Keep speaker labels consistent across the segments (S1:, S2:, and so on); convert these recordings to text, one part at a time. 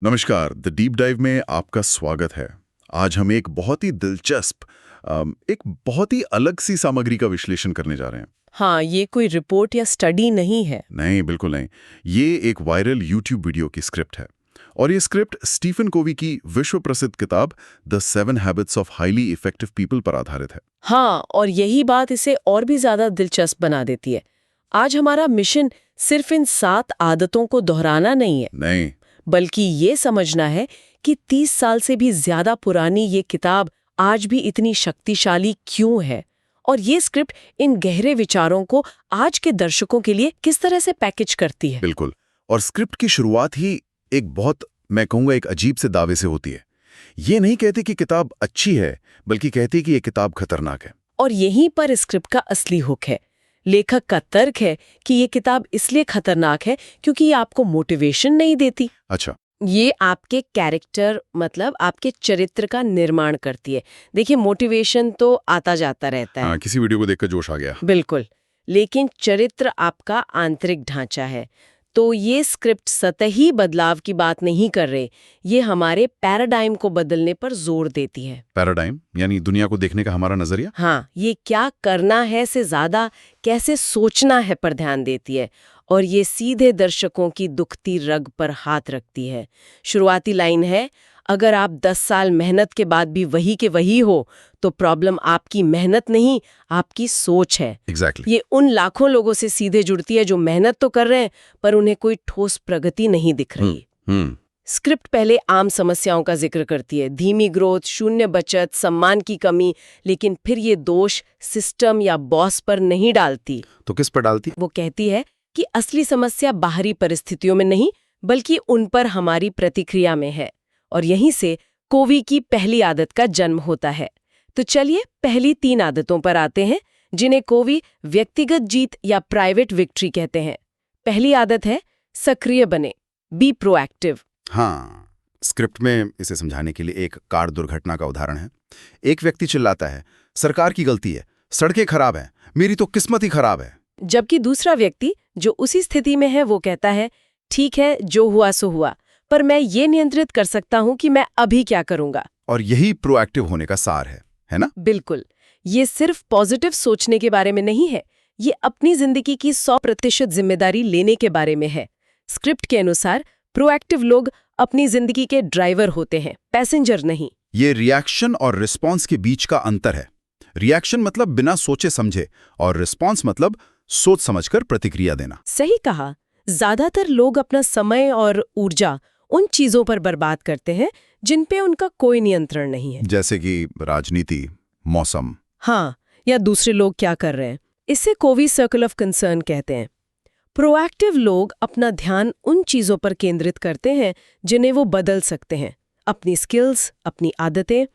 S1: नमस्कार, the deep dive में आपका स्वागत है। आज हम एक बहुत ही दिलचस्प एक बहुत ही अलग सी सामग्री का विश्लेषण करने जा रहे हैं।
S2: हाँ, ये कोई रिपोर्ट या स्टडी नहीं है।
S1: नहीं, बिल्कुल नहीं। ये एक वायरल यूट्यूब वीडियो की स्क्रिप्ट है और ये स्क्रिप्ट स्टीफन कोवी की विश्व प्रसिद्ध किताब the 7 habits of highly effective people पर आधारित है।
S2: हाँ, और यही बात इसे और भी ज्यादा दिलचस्प बना देती है। आज हमारा मिशन सिर्फ इन 7 आदतों को दोहराना नहीं है,
S1: नहीं,
S2: बल्कि ये समझना है कि 30 साल से भी ज्यादा पुरानी ये किताब आज भी इतनी शक्तिशाली क्यों है और ये स्क्रिप्ट इन गहरे विचारों को आज के दर्शकों के लिए किस तरह से पैकेज करती है।
S1: बिल्कुल। और स्क्रिप्ट की शुरुआत ही एक बहुत, मैं कहूँगा, एक अजीब से दावे से होती है। ये नहीं कहती कि किताब अच्छी है, बल्कि कहती कि ये किताब खतरनाक है।
S2: और यहीं पर स्क्रिप्ट का असली हुक है। लेखक का तर्क है कि ये किताब इसलिए खतरनाक है क्योंकि ये आपको मोटिवेशन नहीं देती।
S1: अच्छा।
S2: ये आपके कैरेक्टर मतलब आपके चरित्र का निर्माण करती है। देखिए, मोटिवेशन तो आता जाता रहता है।
S1: हाँ, किसी वीडियो को देखकर जोश आ गया।
S2: बिल्कुल, लेकिन चरित्र आपका आंतरिक ढांचा है। तो ये स्क्रिप्ट सतही बदलाव की बात नहीं कर रहे, ये हमारे पैराडाइम को बदलने पर जोर देती है।
S1: पैराडाइम यानी दुनिया को देखने का हमारा नजरिया।
S2: हाँ, ये क्या करना है से ज्यादा कैसे सोचना है पर ध्यान देती है और ये सीधे दर्शकों की दुखती रग पर हाथ रखती है। शुरुआती लाइन है, अगर आप 10 साल मेहनत के बाद भी वही के वही हो तो प्रॉब्लम आपकी मेहनत नहीं, आपकी सोच है।
S1: Exactly.
S2: ये उन लाखों लोगों से सीधे जुड़ती है जो मेहनत तो कर रहे हैं पर उन्हें कोई ठोस प्रगति नहीं दिख रही। स्क्रिप्ट पहले आम समस्याओं का जिक्र करती है, धीमी ग्रोथ, शून्य बचत, सम्मान की कमी, लेकिन फिर ये दोष सिस्टम या बॉस पर नहीं डालती।
S1: तो किस पर डालती?
S2: वो कहती है कि असली समस्या बाहरी परिस्थितियों में नहीं, बल्कि उन पर हमारी प्रतिक्रिया में है। और यहीं से कोवी की पहली आदत का जन्म होता है। तो चलिए पहली 3 आदतों पर आते हैं, जिन्हें कोवी व्यक्तिगत जीत या प्राइवेट विक्ट्री कहते हैं। पहली आदत है सक्रिय बने, बी प्रोएक्टिव।
S1: हाँ, स्क्रिप्ट में इसे समझाने के लिए एक कार दुर्घटना का उदाहरण है। एक व्यक्ति चिल्लाता है, सरकार की गलती है, सड़कें खराब हैं, मेरी तो किस्मत ही खराब है।
S2: जबकि दूसरा व्यक्ति जो उसी स्थिति में है वो कहता है, ठीक है, जो हुआ सो हुआ, पर मैं ये नियंत्रित कर सकता हूँ कि मैं अभी क्या करूँगा।
S1: और यही प्रोएक्टिव होने का सार है ना?
S2: बिल्कुल। ये सिर्फ पॉजिटिव सोचने के बारे में नहीं है, ये अपनी जिंदगी की 100% जिम्मेदारी लेने के बारे में है। स्क्रिप्ट के अनुसार प्रोएक्टिव लोग अपनी जिंदगी के ड्राइवर होते हैं, पैसेंजर नहीं।
S1: ये रिएक्शन और रिस्पॉन्स के बीच का अंतर है। रिएक्शन मतलब बिना सोचे समझे और रिस्पॉन्स मतलब सोच समझकर प्रतिक्रिया देना।
S2: सही कहा। ज्यादातर लोग अपना समय और ऊर्जा उन चीजों पर बर्बाद करते हैं जिन पे उनका कोई नियंत्रण नहीं है,
S1: जैसे कि राजनीति, मौसम।
S2: हाँ, या दूसरे लोग क्या कर रहे हैं। इसे कोवी सर्कल ऑफ कंसर्न कहते हैं। प्रोएक्टिव लोग अपना ध्यान उन चीजों पर केंद्रित करते हैं जिन्हें वो बदल सकते हैं, अपनी स्किल्स, अपनी आदतें।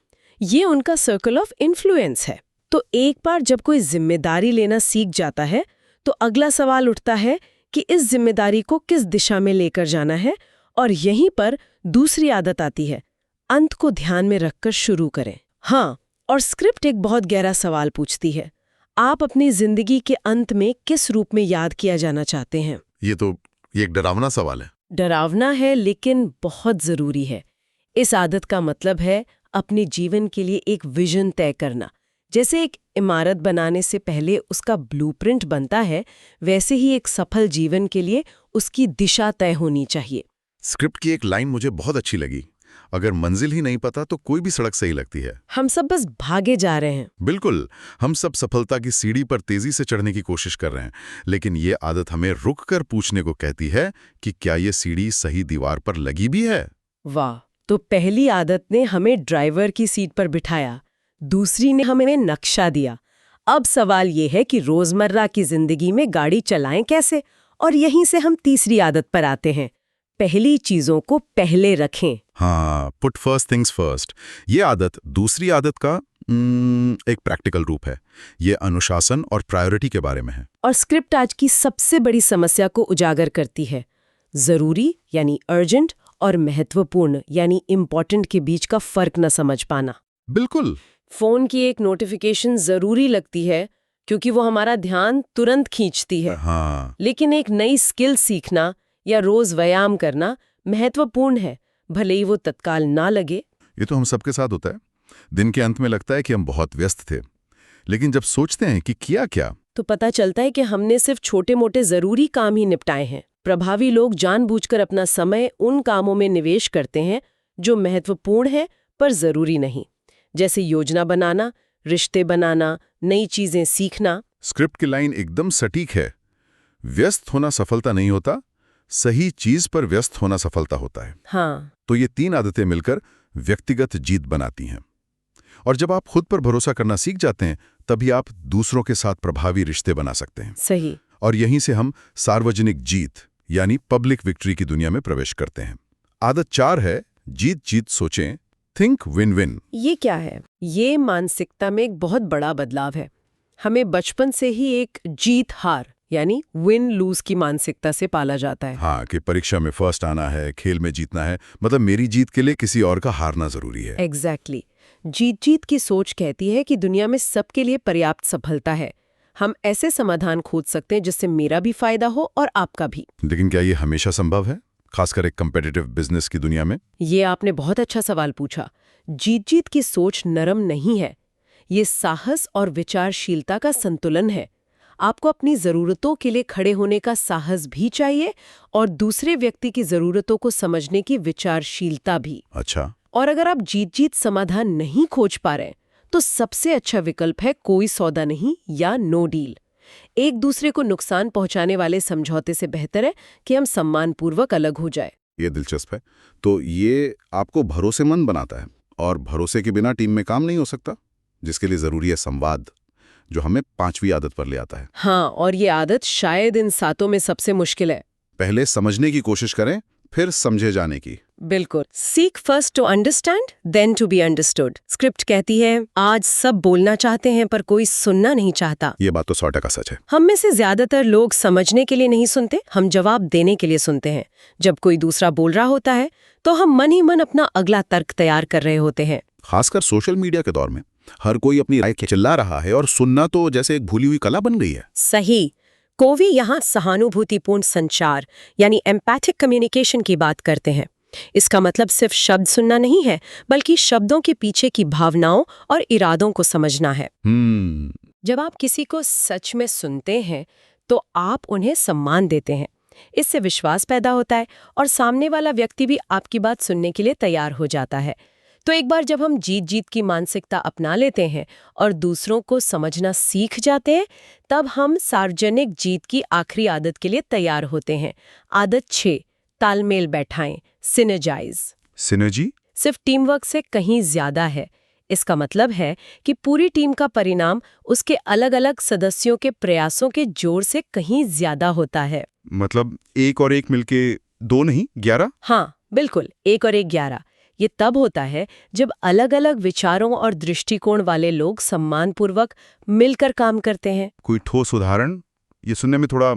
S2: ये उनका सर्कल ऑफ इन्फ्लुएंस है। तो एक बार जब कोई जिम्मेदारी लेना सीख जाता है तो अगला सवाल उठता है कि इस जिम्मेदारी को किस दिशा में लेकर जाना है। और यहीं पर दूसरी आदत आती है, अंत को ध्यान में रखकर शुरू करें। हाँ, और स्क्रिप्ट एक बहुत गहरा सवाल पूछती है, आप अपनी जिंदगी के अंत में किस रूप में याद किया जाना चाहते हैं?
S1: ये एक डरावना सवाल है।
S2: डरावना है, लेकिन बहुत जरूरी है। इस आदत का मतलब है अपने जीवन के लिए एक विजन तय करना। जैसे एक इमारत बनाने से पहले उसका ब्लूप्रिंट बनता है, वैसे ही एक सफल जीवन के लिए उसकी दिशा तय होनी चाहिए।
S1: स्क्रिप्ट की एक लाइन मुझे बहुत अच्छी लगी, अगर मंजिल ही नहीं पता तो कोई भी सड़क सही लगती है।
S2: हम सब बस भागे जा रहे हैं।
S1: बिल्कुल, हम सब सफलता की सीढ़ी पर तेजी से चढ़ने की कोशिश कर रहे हैं, लेकिन ये आदत हमें रुक कर पूछने को कहती है कि क्या ये सीढ़ी सही दीवार पर लगी भी है।
S2: वाह, तो पहली आदत ने हमें ड्राइवर की सीट पर बिठाया, दूसरी ने हमें नक्शा दिया। अब सवाल ये है कि रोजमर्रा की जिंदगी में गाड़ी चलाएं कैसे, और यहीं से हम तीसरी आदत पर आते हैं, पहली चीजों को पहले रखें।
S1: हाँ, पुट फर्स्ट थिंग्स फर्स्ट। ये आदत दूसरी आदत का एक प्रैक्टिकल रूप है। ये अनुशासन और प्रायोरिटी के बारे में है।
S2: और स्क्रिप्ट आज की सबसे बड़ी समस्या को उजागर करती है, जरूरी यानी अर्जेंट और महत्वपूर्ण यानी इम्पोर्टेंट के बीच का फर्क न समझ पाना।
S1: बिल्कुल।
S2: फोन की एक नोटिफिकेशन जरूरी लगती है क्योंकि वो हमारा ध्यान तुरंत खींचती है।
S1: हाँ।
S2: लेकिन एक नई स्किल सीखना या रोज व्यायाम करना महत्वपूर्ण है, भले ही वो तत्काल ना लगे।
S1: ये तो हम सबके साथ होता है। दिन के अंत में लगता है कि हम बहुत व्यस्त थे, लेकिन जब सोचते हैं कि किया क्या,
S2: तो पता चलता है कि हमने सिर्फ छोटे मोटे जरूरी काम ही निपटाए हैं। प्रभावी लोग जानबूझकर अपना समय उन कामों में निवेश करते हैं जो महत्वपूर्ण है पर जरूरी नहीं, जैसे योजना बनाना, रिश्ते बनाना, नई चीजें सीखना।
S1: स्क्रिप्ट की लाइन एकदम सटीक है। व्यस्त होना सफलता नहीं होता, सही चीज पर व्यस्त होना सफलता होता है।
S2: हाँ,
S1: तो ये 3 आदतें मिलकर व्यक्तिगत जीत बनाती हैं। और जब आप खुद पर भरोसा करना सीख जाते हैं, तभी आप दूसरों के साथ प्रभावी रिश्ते बना सकते हैं।
S2: सही।
S1: और यहीं से हम सार्वजनिक जीत यानी पब्लिक विक्ट्री की दुनिया में प्रवेश करते हैं। आदत 4 है, जीत जीत सोचें, थिंक विन विन।
S2: ये क्या है? ये मानसिकता में एक बहुत बड़ा बदलाव है। हमें बचपन से ही एक जीत हार यानी विन लूज की मानसिकता से पाला जाता है।
S1: हाँ, कि परीक्षा में फर्स्ट आना है, खेल में जीतना है, मतलब मेरी जीत के लिए किसी और का हारना जरूरी है।
S2: एग्जैक्टली। जीत जीत की सोच कहती है कि दुनिया में सबके लिए पर्याप्त सफलता है। हम ऐसे समाधान खोज सकते हैं जिससे मेरा भी फायदा हो और आपका भी।
S1: लेकिन क्या ये हमेशा संभव है, खासकर एक कम्पिटिटिव बिजनेस की दुनिया में?
S2: ये आपने बहुत अच्छा सवाल पूछा। जीत जीत की सोच नरम नहीं है। ये साहस और विचारशीलता का संतुलन है। आपको अपनी जरूरतों के लिए खड़े होने का साहस भी चाहिए और दूसरे व्यक्ति की जरूरतों को समझने की विचारशीलता भी।
S1: अच्छा।
S2: और अगर आप जीत जीत समाधान नहीं खोज पा रहे तो सबसे अच्छा विकल्प है कोई सौदा नहीं या नो डील। एक दूसरे को नुकसान पहुंचाने वाले समझौते से बेहतर है कि हम सम्मानपूर्वक अलग हो जाए।
S1: ये दिलचस्प है। तो ये आपको भरोसेमंद बनाता है, और भरोसे के बिना टीम में काम नहीं हो सकता, जिसके लिए जरूरी है संवाद, जो हमें 5वीं आदत पर ले आता है।
S2: हाँ, और ये आदत शायद इन 7 में सबसे मुश्किल है।
S1: पहले समझने की कोशिश करें, फिर समझे जाने की।
S2: बिल्कुल। Seek first to understand then to be understood. Script कहती है आज सब बोलना चाहते हैं पर कोई सुनना नहीं चाहता।
S1: ये बात तो 100% सच है।
S2: हम में से ज्यादातर लोग समझने के लिए नहीं सुनते, हम जवाब देने के लिए सुनते हैं। जब कोई दूसरा बोल रहा होता है तो हम मन ही मन अपना अगला तर्क तैयार कर रहे होते हैं।
S1: खासकर सोशल मीडिया के दौर में हर कोई अपनी राय चिल्ला रहा है, और सुनना तो जैसे एक भूली हुई कला बन गई है।
S2: सही। कोवी यहाँ सहानुभूतिपूर्ण संचार यानी एम्पैथिक कम्युनिकेशन की बात करते हैं। इसका मतलब सिर्फ शब्द सुनना नहीं है, बल्कि शब्दों के पीछे की भावनाओं और इरादों को समझना है। जब आप किसी को सच में सुनते हैं तो आप उन्हें सम्मान देते हैं। इससे विश्वास पैदा होता है और सामने वाला व्यक्ति भी आपकी बात सुनने के लिए तैयार हो जाता है। तो एक बार जब हम जीत जीत की मानसिकता अपना लेते हैं और दूसरों को समझना सीख जाते हैं, तब हम सार्वजनिक जीत की आखिरी आदत के लिए तैयार होते हैं। आदत 6, तालमेल बैठाएं, सिनर्जाइज।
S1: सिनर्जी
S2: सिर्फ टीम वर्क से कहीं ज्यादा है। इसका मतलब है कि पूरी टीम का परिणाम उसके अलग अलग सदस्यों के प्रयासों के जोर से कहीं ज्यादा होता है।
S1: मतलब 1 और 1 मिलके 2 नहीं 11?
S2: हाँ बिल्कुल, 1 और 1 11। ये तब होता है जब अलग अलग विचारों और दृष्टिकोण वाले लोग सम्मानपूर्वक मिलकर काम करते हैं।
S1: कोई ठोस उदाहरण? ये सुनने में थोड़ा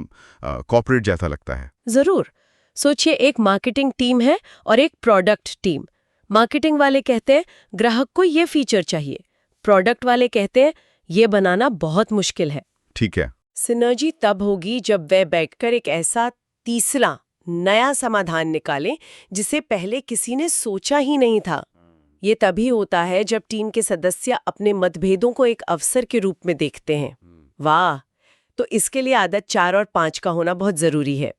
S1: कॉर्पोरेट जैसा लगता है।
S2: जरूर। सोचिए एक मार्केटिंग टीम है और एक प्रोडक्ट टीम। मार्केटिंग वाले कहते हैं ग्राहक को ये फीचर चाहिए, प्रोडक्ट वाले कहते हैं ये बनाना बहुत मुश्किल है।
S1: ठीक है।
S2: सिनर्जी तब होगी जब वे बैठकर एक ऐसा तीसरा नया समाधान निकालें जिसे पहले किसी ने सोचा ही नहीं था। ये तभी होता है जब टीम के सदस्य अपने मतभेदों को एक अवसर के रूप में देखते हैं। वाह! तो इसके लिए आदत 4 और 5 का होना बहुत जरूरी है।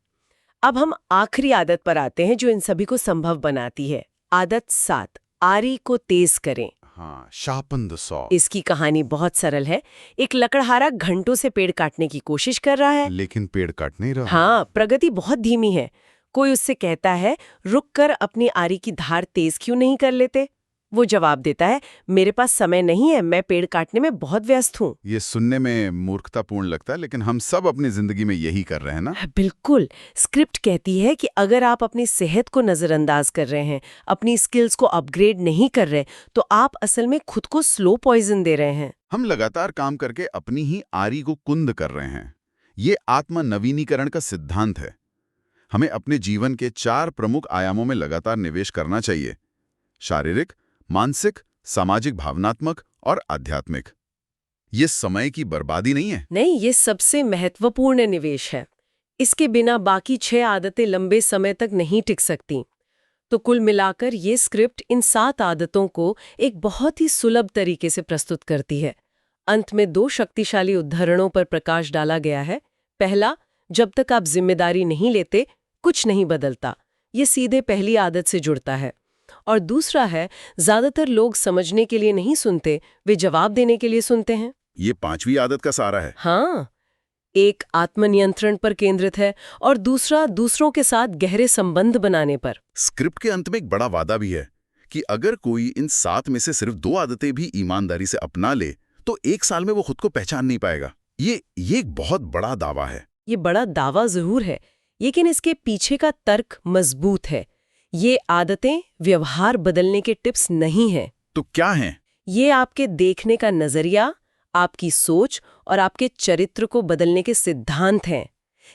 S2: अब हम आखिरी आदत पर आते हैं जो इन सभी को संभव बनाती है। आदत 7, आरी को तेज करें।
S1: हाँ, शार्पन द सॉ।
S2: इसकी कहानी बहुत सरल है। एक लकड़हारा घंटों से पेड़ काटने की कोशिश कर रहा है,
S1: लेकिन पेड़ काट नहीं रहा।
S2: हाँ, प्रगति बहुत धीमी है। कोई उससे कहता है रुक कर अपनी आरी की धार तेज क्यों नहीं कर लेते? वो जवाब देता है मेरे पास समय नहीं है, मैं पेड़ काटने में बहुत व्यस्त हूँ।
S1: ये सुनने में मूर्खतापूर्ण लगता है, लेकिन हम सब अपनी जिंदगी में यही कर रहे हैं ना।
S2: बिल्कुल। स्क्रिप्ट कहती है कि अगर आप अपनी सेहत को नजरअंदाज कर रहे हैं, अपनी स्किल्स को अपग्रेड नहीं कर रहे, तो आप असल में खुद को स्लो पॉइजन दे रहे हैं।
S1: हम लगातार काम करके अपनी ही आरी को कुंद कर रहे हैं। ये आत्म नवीनीकरण का सिद्धांत है। हमें अपने जीवन के 4 प्रमुख आयामों में लगातार निवेश करना चाहिए: शारीरिक, मानसिक, सामाजिक, भावनात्मक और आध्यात्मिक। ये समय की बर्बादी नहीं है।
S2: नहीं, ये सबसे महत्वपूर्ण निवेश है। इसके बिना बाकी 6 आदतें लंबे समय तक नहीं टिक सकती। तो कुल मिलाकर ये स्क्रिप्ट इन 7 आदतों को एक बहुत ही सुलभ तरीके से प्रस्तुत करती है। अंत में 2 शक्तिशाली उदाहरणों पर प्रकाश डाला गया है। पहला, जब तक आप जिम्मेदारी नहीं लेते, कुछ नहीं बदलता। ये सीधे पहली आदत से जुड़ता है। और दूसरा है, ज्यादातर लोग समझने के लिए नहीं सुनते, वे जवाब देने के लिए सुनते हैं।
S1: ये 5वीं आदत का सारा है।
S2: हाँ, एक आत्मनियंत्रण पर केंद्रित है और दूसरा दूसरों के साथ गहरे संबंध बनाने पर।
S1: स्क्रिप्ट के अंत में एक बड़ा वादा भी है कि अगर कोई इन 7 में से सिर्फ 2 आदतें भी ईमानदारी से अपना ले तो 1 साल में वो खुद को पहचान नहीं पाएगा। ये एक बहुत बड़ा दावा है।
S2: ये बड़ा दावा जरूर है, लेकिन इसके पीछे का तर्क मजबूत है। ये आदतें व्यवहार बदलने के टिप्स नहीं हैं।
S1: तो क्या हैं?
S2: ये आपके देखने का नजरिया, आपकी सोच और आपके चरित्र को बदलने के सिद्धांत हैं।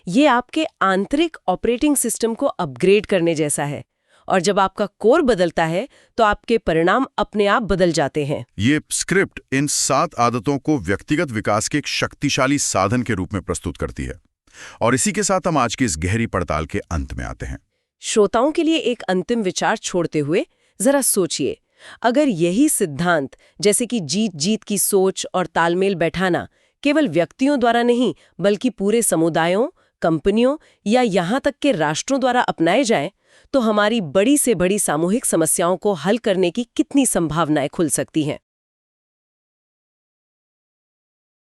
S2: ये आपके आंतरिक ऑपरेटिंग सिस्टम को अपग्रेड करने जैसा है। और जब आपका कोर बदलता है तो आपके परिणाम अपने आप बदल जाते हैं।
S1: ये स्क्रिप्ट इन 7 आदतों को व्यक्तिगत विकास के एक शक्तिशाली साधन के रूप में प्रस्तुत करती है। और इसी के साथ हम आज की इस गहरी पड़ताल के अंत में आते हैं।
S2: श्रोताओं के लिए एक अंतिम विचार छोड़ते हुए जरा सोचिए, अगर यही सिद्धांत जैसे कि जीत जीत की सोच और तालमेल बैठाना केवल व्यक्तियों द्वारा नहीं बल्कि पूरे समुदायों, कंपनियों या यहाँ तक के राष्ट्रों द्वारा अपनाए जाएं, तो हमारी बड़ी से बड़ी सामूहिक समस्याओं को हल करने की कितनी संभावनाएं खुल सकती हैं।